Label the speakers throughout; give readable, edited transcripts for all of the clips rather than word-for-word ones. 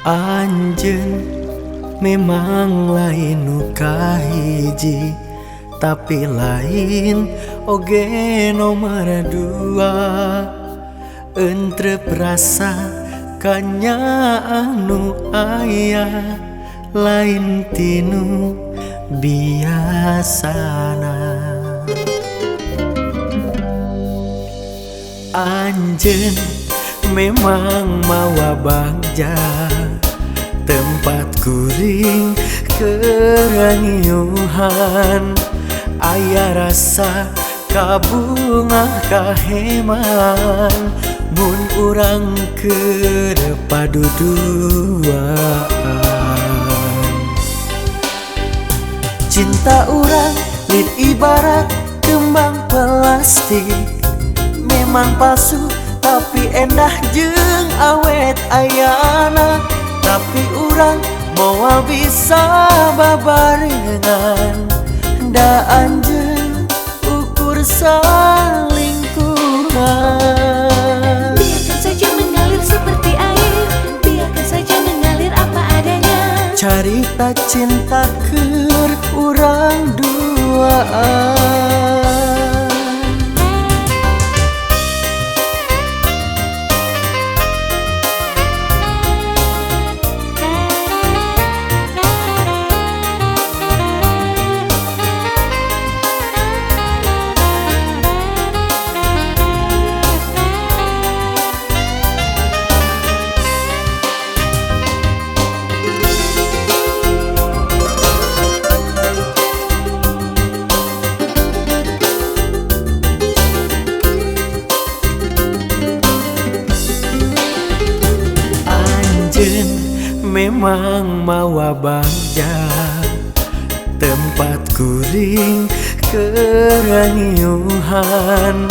Speaker 1: Anjeun memang lain nu kahiji, tapi lain oge nomor dua. Entrep rasa kanya anu aya lain tinu biasana. Anjeun memang mawa bagja, tempat kuring kerangiuhan, aya rasa kabungah kaheman, mun urang keur paduduaan. Cinta urang lid ibarat kembang plastik, memang palsu tapi endah jeung awet ayana. Tapi urang moal bisa babarengan, da anjeun ukur salingkungan.
Speaker 2: Biarkan saja mengalir seperti air, biarkan saja mengalir apa adanya.
Speaker 1: Carita cinta keur urang duaan. Memang mawa bagja, tempat kuring kerangiuhan,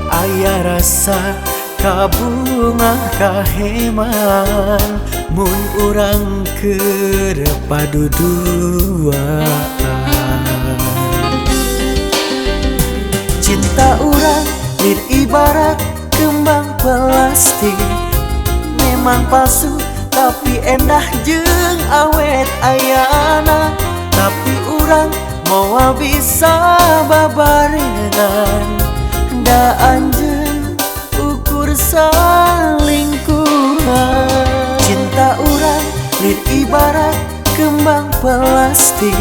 Speaker 1: aya rasa kabungah kaheman, mun urang keur paduduaan. Cinta urang lid ibarat kembang plastik, memang palsu tapi endah jeung awet ayana. Tapi urang moal bisa babarengan, da anjeun ukur salingkungan. Cinta urang lid ibarat kembang plastik,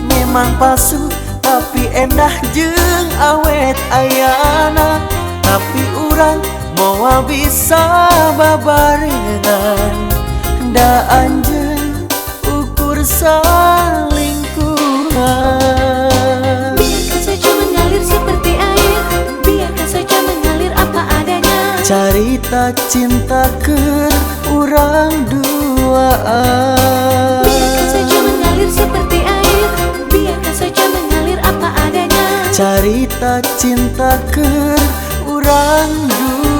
Speaker 1: memang palsu tapi endah jeung awet ayana. Tapi urang moal bisa babarengan, da anjeun ukur salingkungan.
Speaker 2: Biarkan saja mengalir seperti air, biarkan saja mengalir apa adanya.
Speaker 1: Carita cinta keur urang duaan.
Speaker 2: Biarkan saja mengalir seperti air, biarkan saja mengalir apa adanya.
Speaker 1: Carita cinta keur urang duaan.